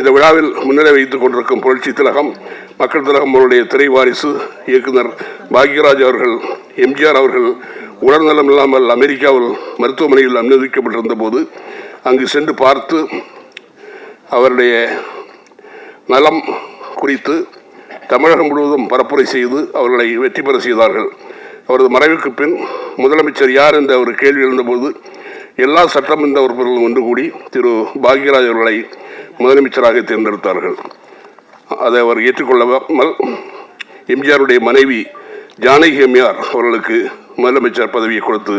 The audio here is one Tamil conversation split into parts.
இந்த விழாவில் முன்னிலை வைத்துக் கொண்டிருக்கும் புரட்சி திலகம் மக்கள் திலகம் அவருடைய திரை வாரிசு இயக்குனர் பாக்யராஜ் அவர்கள், எம்ஜிஆர் அவர்கள் உடல்நலம் இல்லாமல் அமெரிக்காவில் மருத்துவமனையில் அனுமதிக்கப்பட்டிருந்த போது அங்கு சென்று பார்த்து அவருடைய நலம் குறித்து தமிழகம் முழுவதும் பரப்புரை செய்து அவர்களை வெற்றி பெற செய்தார்கள். அவரது மறைவுக்கு பின் முதலமைச்சர் யார் என்ற ஒரு கேள்வி எழுந்தபோது எல்லா சட்டமன்ற உறுப்பினர்களும் ஒன்று கூடி திரு பாக்யராஜ் அவர்களை முதலமைச்சராக தேர்ந்தெடுத்தார்கள். அதை அவர் ஏற்றுக்கொள்ளாமல் எம்ஜிஆருடைய மனைவி ஜானகி அம்மையார் அவர்களுக்கு முதலமைச்சர் பதவியை கொடுத்து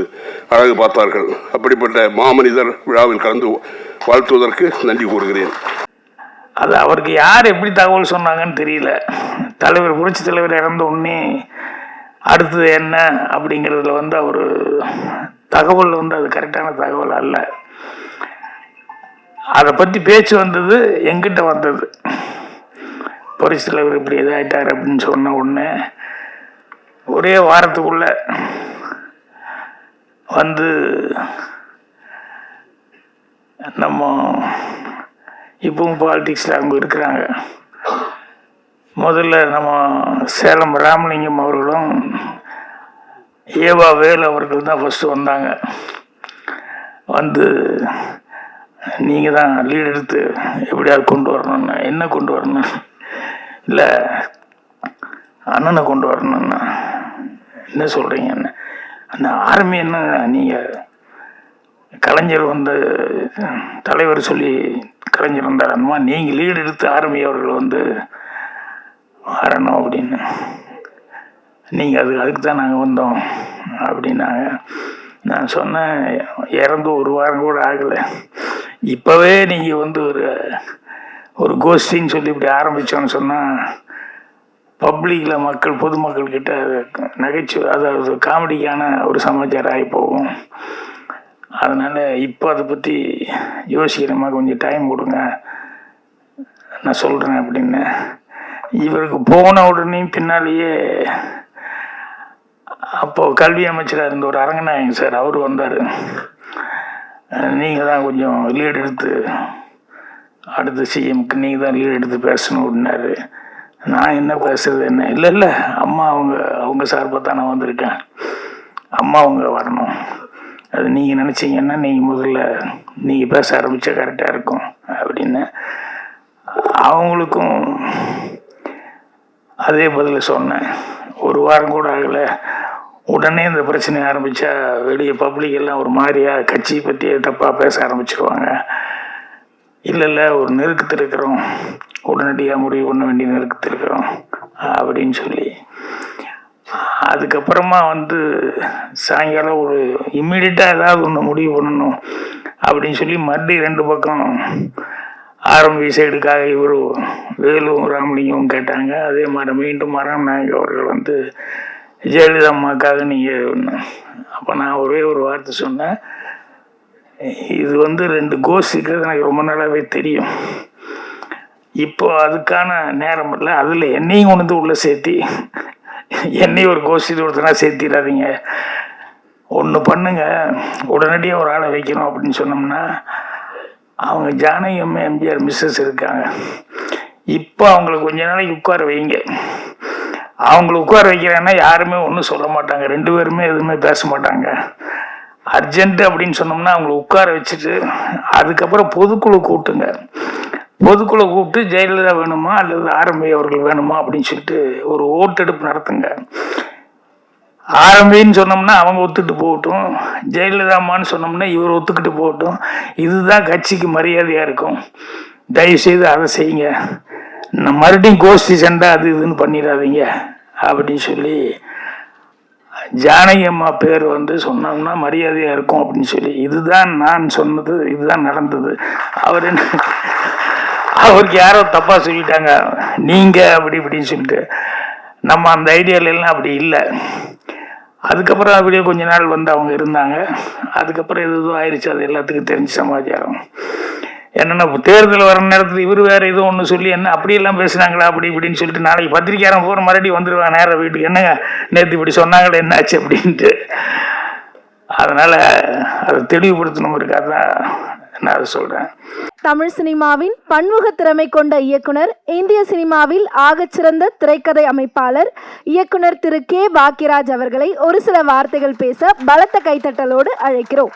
அழகு பார்த்தார்கள். அப்படிப்பட்ட மாமனிதர் விழாவில் கலந்து வாழ்த்துவதற்கு நன்றி கூறுகிறேன். அது அவருக்கு யார் எப்படி தகவல் சொன்னாங்கன்னு தெரியல. தலைவர் புரட்சி தலைவர் இறந்த உடனே அடுத்தது என்ன அப்படிங்கிறதுல அவர் தகவல் அது கரெக்டான தகவல் அல்ல. அதை பற்றி பேச்சு வந்தது, எங்கிட்ட வந்தது. புரட்சி தலைவர் இப்படி இதாகிட்டார் அப்படின்னு சொன்ன உடனே ஒரே வாரத்துக்குள்ள நம்ம இப்பவும் பாலிடிக்ஸில் அவங்க இருக்கிறாங்க. முதல்ல நம்ம சேலம் ராமலிங்கம் அவர்களும் ஏவா வேலு அவர்கள் தான் ஃபஸ்ட்டு வந்தாங்க. நீங்கள் தான் லீட் எடுத்து எப்படியாவது கொண்டு வரணும்னா, என்ன கொண்டு வரணும், இல்லை அண்ணனை கொண்டு வரணும்னா என்ன சொல்கிறீங்க, அந்த ஆர்மி என்ன, நீங்கள் கலைஞர் தலைவர் சொல்லி கலைஞர் வந்தார், அந்த மாதிரி நீங்கள் லீடு எடுத்து ஆர்மி அவர்கள் வரணும் அப்படின்னு, நீங்கள் அதுக்கு தான் நாங்கள் வந்தோம் அப்படின்னாங்க. நான் சொன்னேன், இறந்து ஒரு வாரம் கூட ஆகலை, இப்போவே நீங்கள் ஒரு கோஷ்டின்னு சொல்லி இப்படி ஆரம்பித்தோன்னு சொன்னால் பப்ளிக்கில் பொதுமக்கள்கிட்ட நகைச்சுவை, அதாவது காமெடிக்கான ஒரு சமாச்சாரம் ஆகி போகும். அதனால் இப்போ அதை பற்றி யோசிக்கிறேம்மா, கொஞ்சம் டைம் கொடுங்க, நான் சொல்கிறேன் அப்படின்னு. இவருக்கு போன உடனே பின்னாலேயே அப்போது கல்வி அமைச்சராக இருந்த ஒரு அரங்கநாயகன் சார் அவர் வந்தார். நீங்கள் தான் கொஞ்சம் லீடு எடுத்து அடுத்த சிஎம்க்கு நீங்கள் தான் லீடு எடுத்து பேசணும் அப்படின்னாரு. நான் என்ன பேசுறது, என்ன இல்லை அம்மா அவங்க சார்பாக தான் நான் வந்திருக்கேன், அம்மா அவங்க வரணும், அது நீங்கள் நினச்சிங்கன்னா நீங்கள் முதல்ல நீங்கள் பேச ஆரம்பித்தா கரெக்டாக இருக்கும் அப்படின்னு. அவங்களுக்கும் அதே பதில சொன்னேன். ஒரு வாரம் கூட ஆகலை, உடனே இந்த பிரச்சனை ஆரம்பித்தா வெளியே பப்ளிக் எல்லாம் ஒரு மாதிரியாக கட்சியை பற்றி தப்பாக பேச ஆரம்பிச்சிருவாங்க. இல்லை ஒரு நெருக்கத்தில் இருக்கிறோம், உடனடியாக முடிவு பண்ண வேண்டிய நெருக்கத்தில் இருக்கிறோம் அப்படின்னு சொல்லி, அதுக்கப்புறமா சாயங்காலம் ஒரு இம்மிடியட்டாக ஏதாவது ஒன்று முடிவு பண்ணணும் அப்படின்னு சொல்லி மறுபடியும் 2 பக்கம் ஆரம்பி சைடுக்காக இவர் வேலும் ராமலிங்கம் கேட்டாங்க. அதே மாதிரி மீண்டும் ராமநாயகம் அவர்கள் ஜெயலலிதா அம்மாக்காக நீங்கள். அப்போ நான் ஒரே ஒரு வார்த்தை சொன்னேன், இது 2 கோஷ் இருக்கிறது எனக்கு ரொம்ப நாளாகவே தெரியும், இப்போ அதுக்கான நேரம் இல்லை, அதில் என்னையும் உள்ளே சேர்த்தி என்னையும் ஒரு கோஷ்டி ஒருத்தனா சேர்த்திடாதீங்க, ஒன்று பண்ணுங்க, உடனடியாக ஒரு ஆளை வைக்கணும் அப்படின்னு சொன்னோம்னா, அவங்க ஜானகி அம்மா எம்ஜிஆர் மிஸ்ஸஸ் இருக்காங்க, இப்போ அவங்களை கொஞ்ச நாளைக்கு உட்கார வைங்க. அவங்கள உட்கார வைக்கிறேன்னா யாருமே ஒன்றும் சொல்ல மாட்டாங்க, 2 பேருமே எதுவுமே பேச மாட்டாங்க. அர்ஜென்ட் அப்படின்னு சொன்னோம்னா அவங்கள உட்கார வச்சுட்டு அதுக்கப்புறம் பொதுக்குழு கூட்டுங்க, பொதுக்குழு கூப்பிட்டு ஜெயலலிதா வேணுமா அல்லது ஆரம்பி அவர்கள் வேணுமா அப்படின்னு சொல்லிட்டு ஒரு ஓட்டெடுப்பு நடத்துங்க. ஆரம்பின்னு சொன்னோம்னா அவங்க ஒத்துக்கிட்டு போகட்டும், ஜெயலலிதாமான்னு சொன்னோம்னா இவர் ஒத்துக்கிட்டு போகட்டும், இதுதான் கட்சிக்கு மரியாதையாக இருக்கும். தயவுசெய்து அதை செய்யுங்க, மறுபடியும் கோஷ்டி சண்டை அது இதுன்னு பண்ணிடாதீங்க அப்படின்னு சொல்லி ஜானகி அம்மா பேர் சொன்னோம்னா மரியாதையாக இருக்கும் அப்படின்னு சொல்லி, இதுதான் நான் சொன்னது, இதுதான் நடந்தது. அவருக்கு யாரோ தப்பாக சொல்லிட்டாங்க நீங்கள் அப்படி இப்படின்னு சொல்லிட்டு, நம்ம அந்த ஐடியாலெல்லாம் அப்படி இல்லை. அதுக்கப்புறம் அப்படியே கொஞ்ச நாள் அவங்க இருந்தாங்க. அதுக்கப்புறம் எதுவும் ஆயிடுச்சு, அது எல்லாத்துக்கும் தெரிஞ்ச சமாச்சாரம். என்னென்னா தேர்தல் வர நேரத்தில் இவர் வேறு எதுவும் ஒன்று சொல்லி என்ன அப்படியெல்லாம் பேசுனாங்களா அப்படி இப்படின்னு சொல்லிட்டு நாளைக்கு பத்திரிக்கையாரம் போகிற மறுபடியும் வந்துடுவாங்க நேராக வீட்டுக்கு, என்னங்க நேற்று இப்படி சொன்னாங்களே என்னாச்சு அப்படின்ட்டு. அதனால் அதை தெளிவுபடுத்தணும் இருக்காதான் நான் அதை சொல்கிறேன். தமிழ் சினிமாவின் பன்முக திறமை கொண்ட இயக்குனர், இந்திய சினிமாவில் ஆகச்சிறந்த திரைக்கதை அமைப்பாளர் இயக்குனர் திரு கே. பாக்யராஜ் அவர்களை ஒரு சில வார்த்தைகள் பேச பலத்த கைத்தட்டலோடு அழைக்கிறோம்.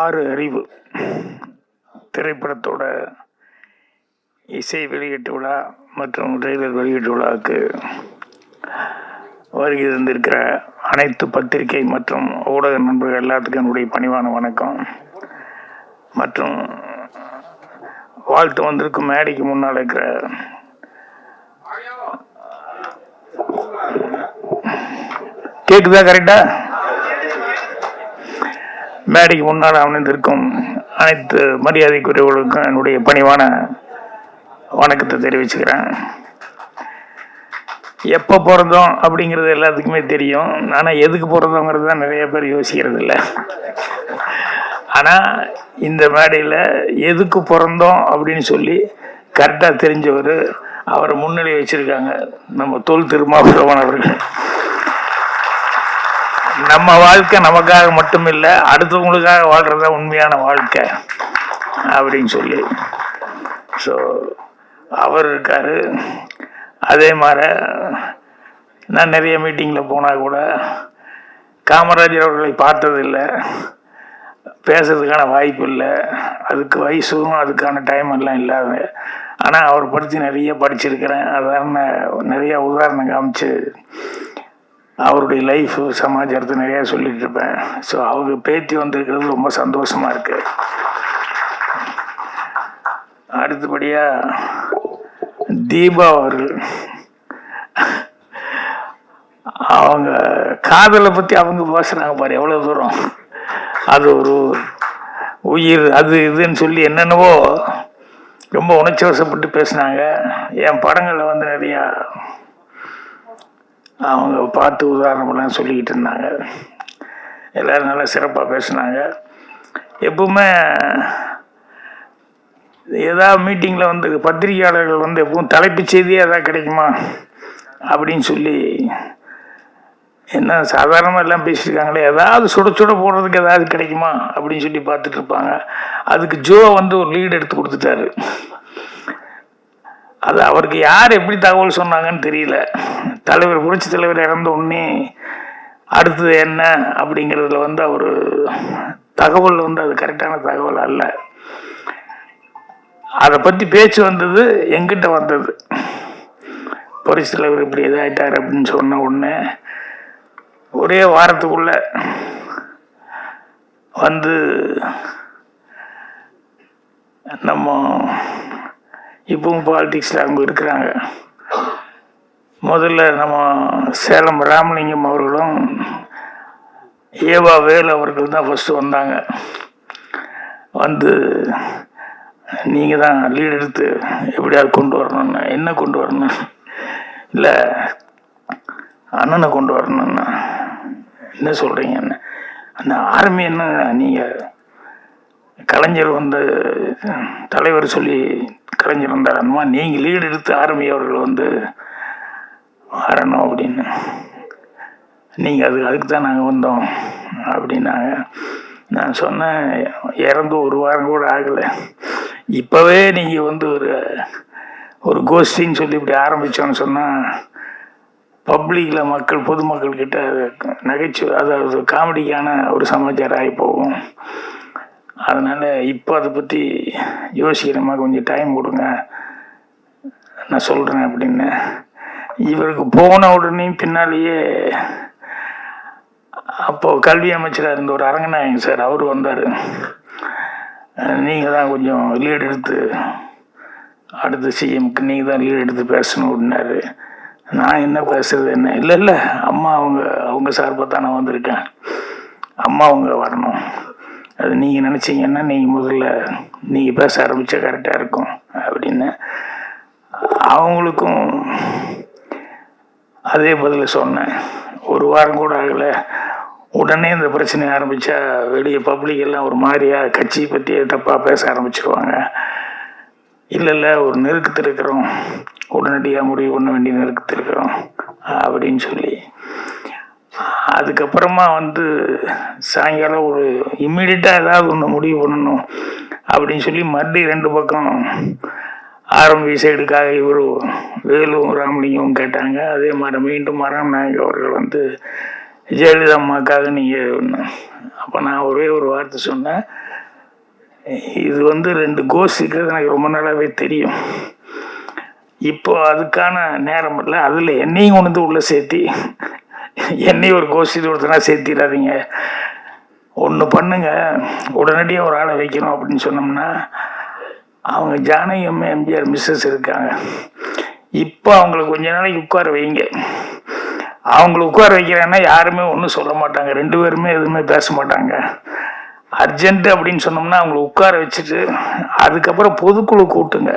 ஆறு அறிவு திரைப்படத்தோட இசை வெளியீட்டு விழா மற்றும் ட்ரெய்லர் வெளியீட்டு விழாவுக்கு வருகை தந்திருக்கிற அனைத்து பத்திரிகை மற்றும் ஊடக நண்பர்கள் எல்லாத்துக்கும் என்னுடைய பணிவான வணக்கம். மற்றும் வாழ்த்து வந்திருக்கும் மேடைக்கு முன்னால் இருக்கிற கேக்குதா கரெக்டா? மேடைக்கு முன்னால் அமர்ந்திருக்கும் அனைத்து மரியாதைக்குரியவர்களுக்கும் என்னுடைய பணிவான வணக்கத்தை தெரிவிச்சுக்கிறேன். எப்போ பிறந்தோம் அப்படிங்கிறது எல்லாத்துக்குமே தெரியும். ஆனால் எதுக்கு பிறந்தோங்கிறது தான் நிறைய பேர் யோசிக்கிறது இல்லை. ஆனால் இந்த மேடையில் எதுக்கு பிறந்தோம் அப்படின்னு சொல்லி கரெக்டாக தெரிஞ்சவர், அவரை முன்னிலை வச்சுருக்காங்க நம்ம தொல் திருமாவளவன் அவர்கள். நம்ம வாழ்க்கை நமக்காக மட்டும் இல்லை, அடுத்தவங்களுக்காக வாழ்கிறதா உண்மையான வாழ்க்கை அப்படின்னு சொல்லி ஸோ அவர் இருக்கார். அதே மாதிரி நான் நிறைய மீட்டிங்கில் போனால் கூட காமராஜர் அவர்களை பார்த்ததில்லை, பேசுறதுக்கான வாய்ப்பு இல்லை, அதுக்கு வயசும் அதுக்கான டைம் எல்லாம் இல்லாத. ஆனால் அவர் பற்றி நிறைய படிச்சிருக்கிறேன். அதான் நிறைய உதாரணம் காமிச்சு அவருடைய லைஃப் சமாச்சாரத்தை நிறையா சொல்லிட்டு இருப்பேன். ஸோ அவங்க பேத்தி வந்திருக்கிறது ரொம்ப சந்தோஷமாக இருக்கு. அடுத்தபடியாக தீபா அவர்கள், அவங்க காதலை பற்றி அவங்க பேசுகிறாங்க பாரு, எவ்வளோ தூரம் அது ஒரு உயிர் அது இதுன்னு சொல்லி என்னென்னவோ ரொம்ப உணர்ச்சி வசப்பட்டு பேசினாங்க. என் படங்களில் வந்து நிறையா அவங்க பார்த்து உதாரணமெல்லாம் சொல்லிக்கிட்டு இருந்தாங்க. எல்லோரும் நல்லா சிறப்பாக பேசினாங்க. எப்பவுமே ஏதாவது மீட்டிங்கில் வந்து பத்திரிகையாளர்கள் வந்து எப்பவும் தலைப்புச் செய்தியே எதாவது கிடைக்குமா அப்படின்னு சொல்லி என்ன சாதாரணமாக எல்லாம் பேசியிருக்காங்களே, ஏதாவது சுட சுட போடுறதுக்கு ஏதாவது கிடைக்குமா அப்படின்னு சொல்லி பார்த்துட்டு இருப்பாங்க. அதுக்கு ஜோ வந்து ஒரு லீடு எடுத்து கொடுத்துட்டாரு. அது அவருக்கு யார் எப்படி தகவல் சொன்னாங்கன்னு தெரியல. தலைவர் புரட்சி தலைவர் இறந்த உடனே அடுத்தது என்ன அப்படிங்கிறதுல வந்து அவர் தகவல் வந்து அது கரெக்டான தகவல் அல்ல. அதை பற்றி பேச்சு வந்தது, எங்கிட்ட வந்தது. புரட்சி தலைவர் இப்படி இதாகிட்டார் அப்படின்னு சொன்ன உடனே ஒரே வாரத்துக்குள்ள வந்து நம்ம இப்பவும் பாலிடிக்ஸில் அவங்க இருக்கிறாங்க. முதல்ல நம்ம சேலம் ராமலிங்கம் அவர்களும் ஏவா வேலு அவர்கள் தான் ஃபஸ்ட்டு வந்தாங்க. வந்து நீங்கள் தான் லீட் எடுத்து எப்படியாவது கொண்டு வரணும்னு. என்ன கொண்டு வரணும்? இல்லை அண்ணனை கொண்டு வரணும்னா என்ன சொல்கிறீங்க? என்ன அந்த ஆர்மி என்ன, நீங்கள் கலைஞர் வந்து தலைவர் சொல்லி கலைஞர் வந்தார், அந்த மாதிரி நீங்கள் லீடு எடுத்து ஆர்மி அவர்கள் வந்து வரணும் அப்படின்னு. நீங்கள் அதுக்கு தான் நாங்கள் வந்தோம் அப்படின்னாங்க. நான் சொன்னேன், இறந்து ஒரு வாரம் கூட ஆகலை, இப்போவே நீங்கள் வந்து ஒரு கோஷ்டின்னு சொல்லி இப்படி ஆரம்பித்தோன்னு சொன்னால் பப்ளிக்கில் மக்கள் பொதுமக்கள்கிட்ட நகைச்சுவை, அதாவது காமெடிக்கான ஒரு சமாச்சாரம் ஆகி போகும். அதனால் இப்போ அதை பற்றி யோசிக்கிறேம்மா, கொஞ்சம் டைம் கொடுங்க, நான் சொல்கிறேன் அப்படின்னு. இவருக்கு போன உடனே பின்னாலேயே அப்போது கல்வி அமைச்சராக இருந்த ஒரு அரங்கநாயகன் சார் அவர் வந்தார். நீங்கள் தான் கொஞ்சம் லீடு எடுத்து அடுத்த சிஎம்க்கு நீங்கள் தான் லீடு எடுத்து பேசணும் அப்படின்னாரு. நான் என்ன பேசுறது என்ன? இல்லை அம்மா அவங்க சார்பாக தான் நான் வந்திருக்கேன், அம்மா அவங்க வரணும், அது நீங்கள் நினச்சிங்கன்னா நீங்கள் முதல்ல நீங்கள் பேச ஆரம்பித்தா கரெக்டாக இருக்கும் அப்படின்னு. அவங்களுக்கும் அதே பதில் சொன்னேன். ஒரு வாரம் கூட ஆகலை, உடனே இந்த பிரச்சனை ஆரம்பித்தா வெளியே பப்ளிக் எல்லாம் ஒரு மாதிரியாக கட்சியை பற்றியே தப்பாக பேச ஆரம்பிச்சிருவாங்க. இல்லை ஒரு நெருக்கத்தில் இருக்கிறோம், உடனடியாக முடிவு பண்ண வேண்டிய நெருக்கத்தில் இருக்கிறோம் அப்படின்னு சொல்லி, அதுக்கப்புறமா வந்து சாயங்காலம் ஒரு இம்மிடியட்டாக ஏதாவது ஒன்று முடிவு பண்ணணும் அப்படின்னு சொல்லி மறுபடியும் 2 பக்கம் ஆரம்பி சைடுக்காக இவர் வேலும் ராமலிங்கமும் கேட்டாங்க. அதே மாதிரி மீண்டும் மரம் நாயக் அவர்கள் வந்து ஜெயலலிதா அம்மாக்காக நீங்கள் ஒன்று. அப்போ நான் ஒரே ஒரு வார்த்தை சொன்னேன், இது வந்து 2 கோஷ்டி இருக்கிறது எனக்கு ரொம்ப நாளாகவே தெரியும், இப்போ அதுக்கான நேரம் இல்லை, அதில் என்னையும் கொண்டு வந்து உள்ளே சேர்த்தி என்னையும் ஒரு கோஷ்டி ஒருத்தனா சேர்த்திடாதீங்க, ஒன்று பண்ணுங்க, உடனடியாக ஒரு ஆளை வைக்கணும் அப்படின்னு சொன்னோம்னா, அவங்க ஜானகி அம்மா எம்ஜிஆர் மிஸ்ஸஸ் இருக்காங்க, இப்போ அவங்கள கொஞ்ச நாளைக்கு உட்கார வைங்க. அவங்கள உட்கார வைக்கிறேன்னா யாருமே ஒன்றும் சொல்ல மாட்டாங்க, 2 பேருமே எதுவுமே பேச மாட்டாங்க. அர்ஜென்ட் அப்படின்னு சொன்னோம்னா அவங்கள உட்கார வச்சுட்டு அதுக்கப்புறம் பொதுக்குழு கூட்டுங்க.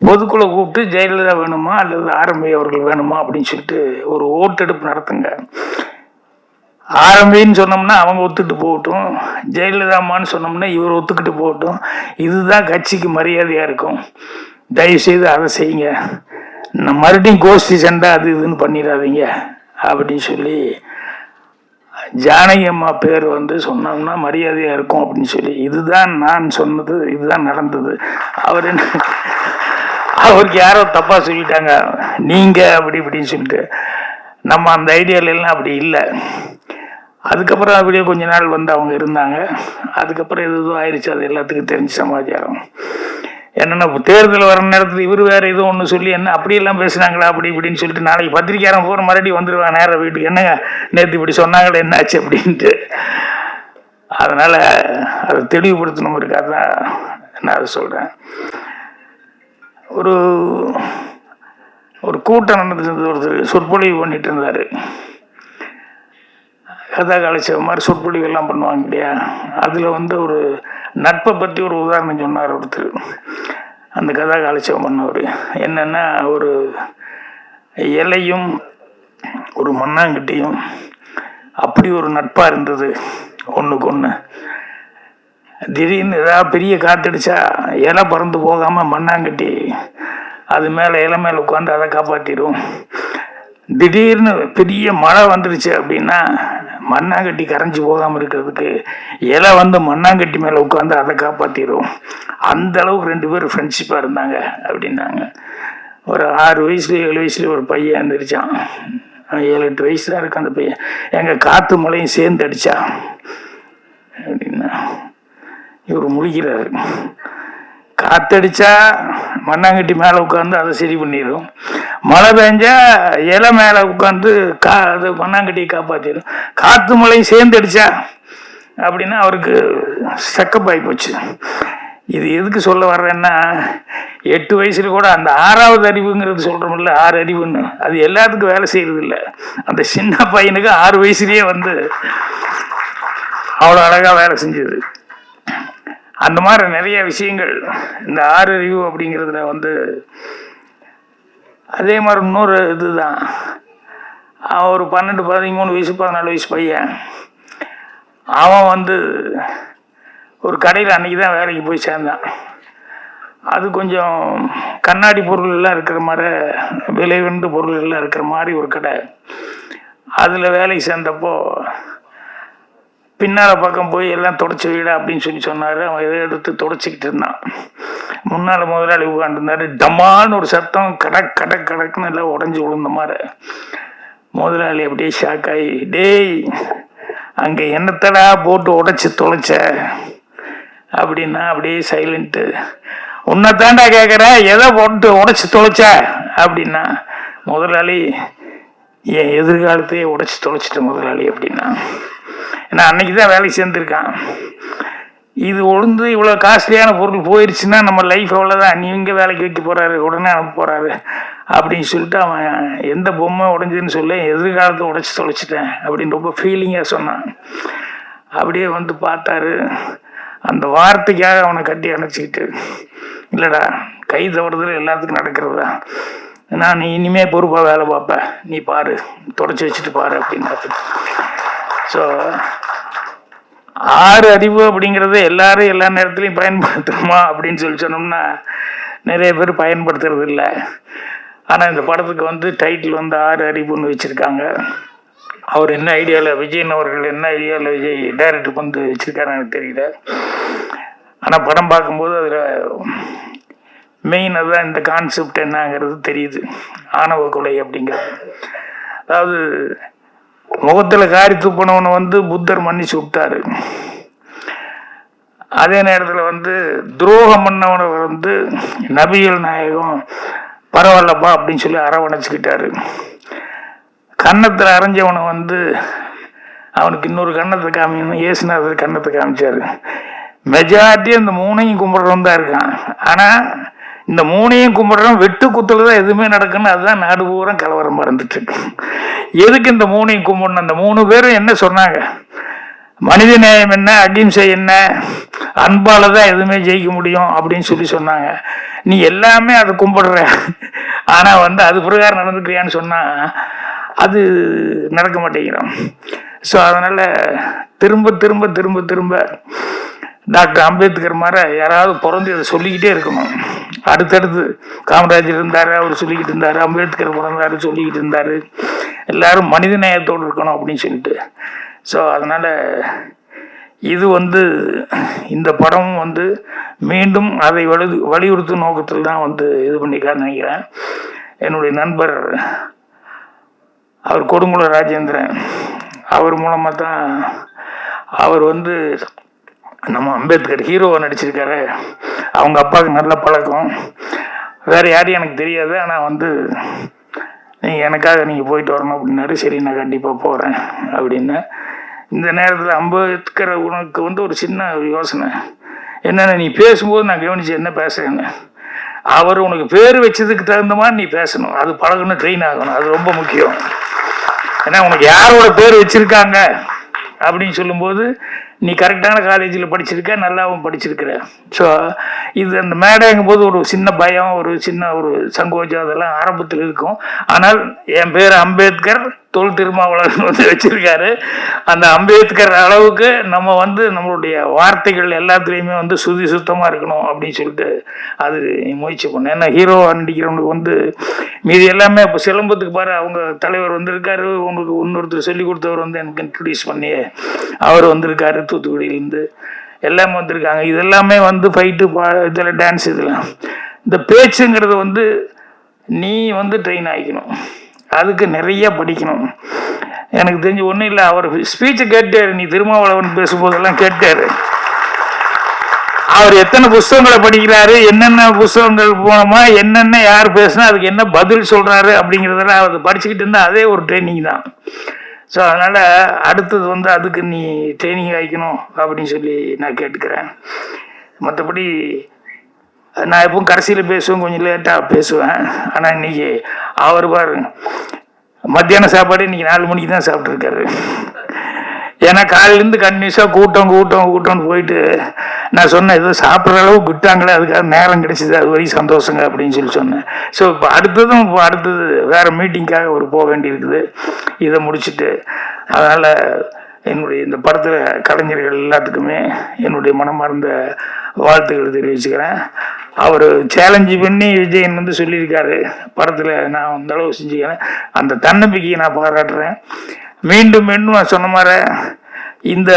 பொதுக்குழு கூப்பிட்டு ஜெயலலிதா வேணுமா அல்லது ஆரம்பி அவர்கள் வேணுமா அப்படின்னு சொல்லிட்டு ஒரு ஓட்டெடுப்பு நடத்துங்க. ஆரம்பின்னு சொன்னோம்னா அவங்க ஒத்துக்கிட்டு போகட்டும், ஜெயலலிதாமான்னு சொன்னோம்னா இவர் ஒத்துக்கிட்டு போகட்டும், இதுதான் கட்சிக்கு மரியாதையாக இருக்கும். தயவுசெய்து அதை செய்யுங்க, மறுபடியும் கோஷ்டி சண்டை அது இதுன்னு பண்ணிடாதீங்க அப்படின்னு சொல்லி ஜானகி அம்மா பேர் வந்து சொன்னோம்னா மரியாதையாக இருக்கும் அப்படின்னு சொல்லி, இதுதான் நான் சொன்னது, இதுதான் நடந்தது. அவர் என்ன, அவருக்கு யாரோ தப்பாக சொல்லிட்டாங்க நீங்கள் அப்படி இப்படின்னு சொல்லிட்டு, நம்ம அந்த ஐடியாலெல்லாம் அப்படி இல்லை. அதுக்கப்புறம் அப்படியே கொஞ்ச நாள் வந்து அவங்க இருந்தாங்க, அதுக்கப்புறம் எதுவும் ஆயிடுச்சு, அது எல்லாத்துக்கும் தெரிஞ்ச சமாச்சாரம். என்னென்னா தேர்தல் வர நேரத்தில் இவர் வேறு எதுவும் ஒன்று சொல்லி என்ன அப்படியெல்லாம் பேசுனாங்களா அப்படி இப்படின்னு சொல்லிட்டு நாளைக்கு பத்திரிக்கையாரன் போகிற மறுபடியும் வந்துடுவாங்க நேராக வீட்டுக்கு, என்னங்க நேற்று இப்படி சொன்னாங்களே என்னாச்சு அப்படின்ட்டு. அதனால் அதை தெளிவுபடுத்தணும் இருக்காது தான் நான் அதை சொல்கிறேன். ஒரு கூட்டம் நடந்துட்டு ஒருத்தர் சொற்பொழிவு பண்ணிட்டு இருந்தார், கதா காலட்சேப மாதிரி சொற்பொழிவு எல்லாம் பண்ணுவாங்க இல்லையா, அதில் வந்து ஒரு நட்பை பற்றி ஒரு உதாரணம் சொன்னார் ஒருத்தர். அந்த கதா காலட்சேபம் பண்ணவர் என்னென்னா, ஒரு இலையும் ஒரு மண்ணாங்கட்டியும் அப்படி ஒரு நட்பாக இருந்தது ஒன்றுக்கு ஒன்று. திடீர்னு ஏதாவது பெரிய காற்றடிச்சா இலை பறந்து போகாமல் மண்ணாங்கட்டி அது மேலே இலை மேலே உட்காந்து அதை காப்பாற்றிடும். திடீர்னு பெரிய மழை வந்துடுச்சு அப்படின்னா மண்ணாங்கட்டி கரைஞ்சி போகாமல் இருக்கிறதுக்கு இலை வந்து மண்ணாங்கட்டி மேலே உட்காந்து அதை காப்பாற்றிடும். அந்த அளவுக்கு 2 பேரும் ஃப்ரெண்ட்ஷிப்பாக இருந்தாங்க அப்படின்னாங்க. ஒரு 6 வயசுல 7 வயசுல ஒரு பையன் எழுந்திரிச்சான், 7-8 வயசு தான் இருக்கு அந்த பையன், எங்கள் காற்று மழையும் சேர்ந்து அடித்தா அப்படின்னா இவர் முழிக்கிறாரு. காத்தடிச்சா மண்ணாங்கட்டி மேலே உட்காந்து அதை சரி பண்ணிடும், மழை பெஞ்சா இலை மேலே உட்காந்து அது மண்ணாங்கட்டியை காப்பாற்றிடும், காற்று மழையும் சேர்ந்து அடிச்சா அப்படின்னா அவருக்கு ஸ்டக்கப் ஆகி போச்சு. இது எதுக்கு சொல்ல வர்றேன்னா, 8 வயசுல கூட அந்த 6வது அறிவுங்கிறது சொல்கிறோம்ல, 6 அறிவுன்னு, அது எல்லாத்துக்கும் வேலை செய்யறது இல்லை. அந்த சின்ன பையனுக்கு 6 வயசுலேயே வந்து அவ்வளோ அழகாக வேலை செஞ்சது. அந்த மாதிரி நிறைய விஷயங்கள் இந்த 6 அறிவு அப்படிங்கிறதுல வந்து. அதே மாதிரி இன்னொரு இதுதான், ஒரு 12, 13 வயசு 14 வயசு பையன், அவன் வந்து ஒரு கடையில் அன்றைக்கி தான் வேலைக்கு போய் சேர்ந்தான். அது கொஞ்சம் கண்ணாடி பொருள் எல்லாம் இருக்கிற மாதிரி, விலை உயர்ந்த பொருள் எல்லாம் இருக்கிற மாதிரி ஒரு கடை. அதில் வேலைக்கு சேர்ந்தப்போ பின்னால் பக்கம் போய் எல்லாம் தொடச்சி விட அப்படின்னு சொல்லி சொன்னார். அவன் எதை எடுத்து தொடச்சிக்கிட்டு இருந்தான். முன்னால் முதலாளி உட்காந்துருந்தாரு. டமான்னு ஒரு சத்தம், கடக் கடக் கடக்குன்னு எல்லாம் உடஞ்சி விழுந்த மாதிரி. முதலாளி அப்படியே ஷாக்காகி, டேய் அங்கே என்னத்தடா போட்டு உடைச்சி தொலைச்ச அப்படின்னா அப்படியே சைலண்ட்டு. உன்னை தாண்டா கேட்குற, எதை போட்டு உடைச்சி தொலைச்ச அப்படின்னா, முதலாளி என் எதிர்காலத்தையே உடைச்சி தொலைச்சிட்ட முதலாளி அப்படின்னா. ஏன்னா அன்னைக்கு தான் வேலைக்கு சேர்ந்துருக்கான். இது ஒழுந்து இவ்வளோ காஸ்ட்லியான பொருள் போயிடுச்சுன்னா நம்ம லைஃப் அவ்வளோதான், நீ இங்கே வேலைக்கு வைக்க போகிறாரு, உடனே அனுப்ப போகிறாரு அப்படின்னு சொல்லிட்டு அவன் எந்த பொம்மை உடஞ்சுன்னு சொல்ல எதிர்காலத்தை உடைச்சி தொலைச்சிட்டேன் அப்படின்னு ரொம்ப ஃபீலிங்காக சொன்னான். அப்படியே வந்து பார்த்தாரு. அந்த வார்த்தைக்காக அவனை கட்டி அணைச்சிக்கிட்டு, இல்லைடா கை தவறுதல் எல்லாத்துக்கும் நடக்கிறது தான், நான் இனிமே பொறுப்பாக வேலை பார்ப்பேன், நீ பாரு தொடச்சி வச்சுட்டு பாரு அப்படின்னு. ஸோ 6 அறிவு அப்படிங்கிறத எல்லாரும் எல்லா நேரத்துலையும் பயன்படுத்தணுமா அப்படின்னு சொல்லி சொன்னோம்னா நிறைய பேர் பயன்படுத்துறது இல்லை. ஆனால் இந்த படத்துக்கு வந்து டைட்டில் வந்து 6 அறிவுன்னு வச்சுருக்காங்க. அவர் என்ன ஐடியாவில் விஜயன் அவர்கள் என்ன ஐடியாவில் விஜய் டைரக்டர் வந்து வச்சுருக்காரு எனக்கு தெரியல. ஆனால் படம் பார்க்கும்போது அதில் மெயின் அதுதான் இந்த கான்செப்ட் என்னங்கிறது தெரியுது. ஆணவ கொலை அப்படிங்கிறது. அதாவது முகத்தில் காரி துப்பினவனை வந்து புத்தர் மன்னிச்சு விட்டாரு. அதே நேரத்தில் வந்து துரோகம் பண்ணவனை வந்து நபிகள் நாயகம் பரவாயில்லப்பா அப்படின்னு சொல்லி அரவணைச்சிக்கிட்டாரு. கன்னத்தில் அரைஞ்சவனை வந்து அவனுக்கு இன்னொரு கன்னத்தை காமிக்கணும், இயேசுநாதர் கன்னத்தை காமிச்சாரு. மெஜாரிட்டி அந்த 3ஐயும் கும்பிட்றவன் தான் இருக்கான். ஆனால் இந்த 3ஐயும் கும்பிட்றவன் வெட்டு குத்துல தான் எதுவுமே நடக்குன்னு அதுதான் நாடு பூரா கலவரம் மறந்துட்டு இருக்கு. எதுக்கு இந்த 3ஐயும் கும்பிடணும்? அந்த 3 பேரும் என்ன சொன்னாங்க? மனித நேயம் என்ன, அகிம்சை என்ன, அன்பால தான் எதுவுமே ஜெயிக்க முடியும் அப்படின்னு சொல்லி சொன்னாங்க. நீ எல்லாமே அதை கும்பிடுற, ஆனால் வந்து அது பிரகாரம் நடந்துக்கிறியான்னு சொன்னால் அது நடக்க மாட்டேங்கிறோம். ஸோ அதனால் திரும்ப திரும்ப திரும்ப திரும்ப டாக்டர் அம்பேத்கர் மாதிரி யாராவது பிறந்து அதை சொல்லிக்கிட்டே இருக்கணும். அடுத்தடுத்து காமராஜர் இருந்தார், அவர் சொல்லிக்கிட்டு இருந்தார். அம்பேத்கர் பிறந்தார், சொல்லிக்கிட்டு இருந்தார். எல்லாரும் மனித நேயத்தோடு இருக்கணும் அப்படின்னு சொல்லிட்டு. ஸோ அதனால் இது வந்து இந்த படம் வந்து மீண்டும் அதை வலியுறுத்தும் நோக்கத்தில் தான் வந்து இது பண்ணிக்கான்னு நினைக்கிறேன். என்னுடைய நண்பர் அவர் கொடுங்குள ராஜேந்திரன், அவர் மூலமாக தான் அவர் வந்து நம்ம அம்பேத்கர் ஹீரோவை நடிச்சிருக்காரு. அவங்க அப்பாவுக்கு நல்ல பழக்கம், வேறு யாரையும் எனக்கு தெரியாது. ஆனால் வந்து நீங்கள் எனக்காக நீங்கள் போயிட்டு வரணும் அப்படின்னாரு. சரி நான் கண்டிப்பாக போகிறேன் அப்படின்னு. இந்த நேரத்தில் அம்பேத்கர் உனக்கு வந்து ஒரு சின்ன யோசனை என்னென்ன, நீ பேசும்போது நான் கவனிச்சு என்ன பேசுகிறேன்னு. அவர் உனக்கு பேர் வச்சதுக்கு தகுந்த மாதிரி நீ பேசணும். அது பழகணும், ட்ரெயின் ஆகணும். அது ரொம்ப முக்கியம். ஏன்னா உனக்கு யாரோட பேர் வச்சுருக்காங்க அப்படின்னு சொல்லும்போது நீ கரெக்டான காலேஜில் படிச்சிருக்க, நல்லாவும் படிச்சிருக்கிற. ஸோ இது அந்த மேடைங்கும் போது ஒரு சின்ன பயம், ஒரு சின்ன ஒரு சங்கோஜம் அதெல்லாம் ஆரம்பத்தில் இருக்கும். ஆனால் என் பேர் அம்பேத்கர், தொல் திருமாவளவன் வந்து வச்சிருக்காரு. அந்த அம்பேத்கர் அளவுக்கு நம்ம வந்து நம்மளுடைய வார்த்தைகள் எல்லாத்துலேயுமே வந்து சுத்தமாக இருக்கணும் அப்படின்னு சொல்லிட்டு அது முயற்சி பண்ணேன். ஏன்னா ஹீரோவா நடிக்கிறவனுக்கு வந்து மீதி எல்லாமே இப்போ சிலம்பத்துக்கு பாரு, அவங்க தலைவர் வந்திருக்காரு, உங்களுக்கு இன்னொருத்தர் சொல்லி கொடுத்தவர் வந்து எனக்கு இன்ட்ரடியூஸ் பண்ணி அவர் வந்திருக்காரு தூத்துக்குடியிலேருந்து, எல்லாமே வந்திருக்காங்க. இதெல்லாமே வந்து ஃபைட்டு இதில் டான்ஸ் இதெல்லாம். இந்த பேச்சுங்கிறது வந்து நீ வந்து ட்ரெயின் ஆகிக்கணும், அதுக்கு நிறைய படிக்கணும். எனக்கு தெரிஞ்சு ஒன்றும் இல்லை, அவர் ஸ்பீச்சை கேட்டார், நீ திருமாவளவன் பேசும்போதெல்லாம் கேட்டார். அவர் எத்தனை புஸ்தகங்களை படிக்கிறாரு, என்னென்ன புஸ்தகங்கள் போனோமா, என்னென்ன யார் பேசுனா அதுக்கு என்ன பதில் சொல்கிறாரு அப்படிங்கிறதெல்லாம் அவர் படிச்சுக்கிட்டு இருந்தால் அதே ஒரு ட்ரைனிங் தான். ஸோ அதனால் அடுத்தது வந்து அதுக்கு நீ ட்ரைனிங் ஆகிக்கணும் அப்படின்னு சொல்லி நான் கேட்டுக்கிறேன். மற்றபடி நான் எப்பவும் கடைசியில் பேசுவேன், கொஞ்சம் லேட்டாக பேசுவேன். ஆனால் இன்றைக்கி அவர் பாரு மத்தியான சாப்பாடு இன்றைக்கி 4 மணிக்கு தான் சாப்பிட்ருக்காரு. ஏன்னா காலையிலேருந்து கன்டினியூஸாக கூட்டம்னு போயிட்டு நான் சொன்னேன், ஏதோ சாப்பிட்ற அளவுக்கு விட்டாங்களே, அதுக்காக நேரம் கிடைச்சிது, அது வரைக்கும் சந்தோஷங்க அப்படின்னு சொல்லி சொன்னேன். ஸோ இப்போ அடுத்தது வேறு மீட்டிங்காக ஒரு போக வேண்டியிருக்குது. இதை முடிச்சுட்டு அதனால் என்னுடைய இந்த படத்தில் கலைஞர்கள் எல்லாத்துக்குமே என்னுடைய மனமார்ந்த வாழ்த்துக்கள் தெரிவிச்சுக்கிறேன். அவர் சேலஞ்சு பண்ணி விஜயன் வந்து சொல்லியிருக்காரு படத்தில், நான் அந்த அளவு செஞ்சுக்கிறேன். அந்த தன்னம்பிக்கையை நான் பாராட்டுறேன். மீண்டும் நான் சொன்ன மாதிரி இந்த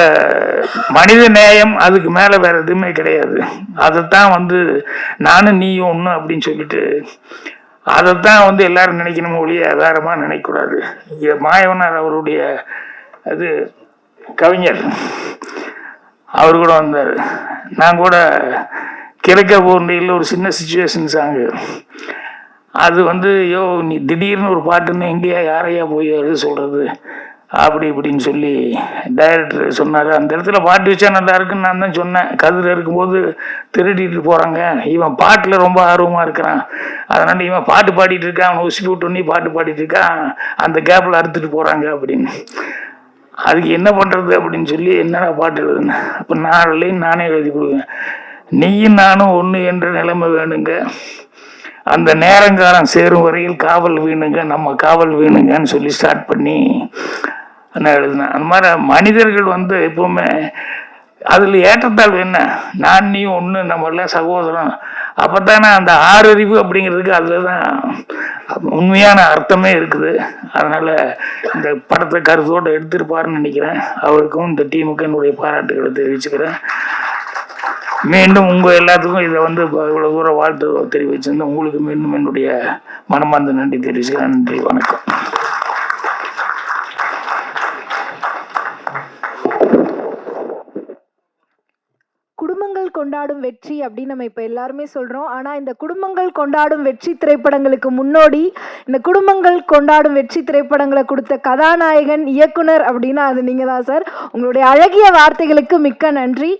மனித நேயம் அதுக்கு மேலே வேறு எதுவுமே கிடையாது. அதைத்தான் வந்து நானும் நீயும் ஒன்று அப்படின்னு சொல்லிட்டு அதைத்தான் வந்து எல்லாரும் நினைக்கணும் ஒழிய வேறமாக நினைக்கக்கூடாது. இங்கே மாயவனார் அவருடைய அது கவிஞர் அவர் கூட வந்தார். நான் கூட கிழக்க பூண்டியில் ஒரு சின்ன சுச்சுவேஷன் சாங்கு அது வந்து நீ திடீர்னு ஒரு பாட்டுன்னு எங்கேயா யாரையா போய் எழுத சொல்கிறது அப்படி இப்படின்னு சொல்லி டைரக்டர் சொன்னார். அந்த இடத்துல பாட்டு வச்சா நல்லா இருக்குன்னு நான் தான் சொன்னேன். கதிர் இருக்கும்போது திருடிட்டு போகிறாங்க, இவன் பாட்டில் ரொம்ப ஆர்வமாக இருக்கிறான், அதனால் இவன் பாட்டு பாடிட்டு இருக்கான், அவனை உசுப்பி விட்டு பாட்டு பாடிட்டு இருக்கான், அந்த கேப்பில் அறுத்துட்டு போகிறாங்க அப்படின்னு. அதுக்கு என்ன பண்ணுறது அப்படின்னு சொல்லி என்னடா பாட்டு எழுதுனேன். அப்போ நானே எழுதி கொடுவேன். நீயும் நானும் ஒன்று என்ற நிலைமை வேணுங்க, அந்த நேரங்காலம் சேரும் வரையில் காவல் வீணுங்க, நம்ம காவல் வீணுங்கன்னு சொல்லி ஸ்டார்ட் பண்ணி நான் எழுதினேன். அந்த மாதிரி மனிதர்கள் வந்து எப்போவுமே அதில் ஏற்றத்தாழ்வு என்ன, நான் நீ ஒன்று, நம்ம எல்லாம் சகோதரம். அப்போ தானே அந்த ஆறறிவு அப்படிங்கிறதுக்கு அதில் தான் உண்மையான அர்த்தமே இருக்குது. அதனால் இந்த படத்தை கருத்தோடு எடுத்திருப்பாருன்னு நினைக்கிறேன். அவருக்கும் இந்த டீமுக்கும் என்னுடைய பாராட்டுகளை தெரிவிச்சுக்கிறேன். மீண்டும் உங்கள் எல்லாத்துக்கும் இதை வந்து இவ்வளோ தூரம் வாழ்த்து தெரிவிச்சிருந்தேன். உங்களுக்கு மீண்டும் என்னுடைய மனமார்ந்த நன்றி தெரிவிச்சுக்கிறேன். நன்றி, வணக்கம். குடும்பங்கள் கொண்டாடும் வெற்றி அப்படின்னு நம்ம இப்போ எல்லாருமே சொல்கிறோம். ஆனால் இந்த குடும்பங்கள் கொண்டாடும் வெற்றி திரைப்படங்களுக்கு முன்னோடி இந்த குடும்பங்கள் கொண்டாடும் வெற்றி திரைப்படங்களை கொடுத்த கதாநாயகன், இயக்குனர் அப்படின்னா அது நீங்கள் தான் சார். உங்களுடைய அழகிய வார்த்தைகளுக்கு மிக்க நன்றி.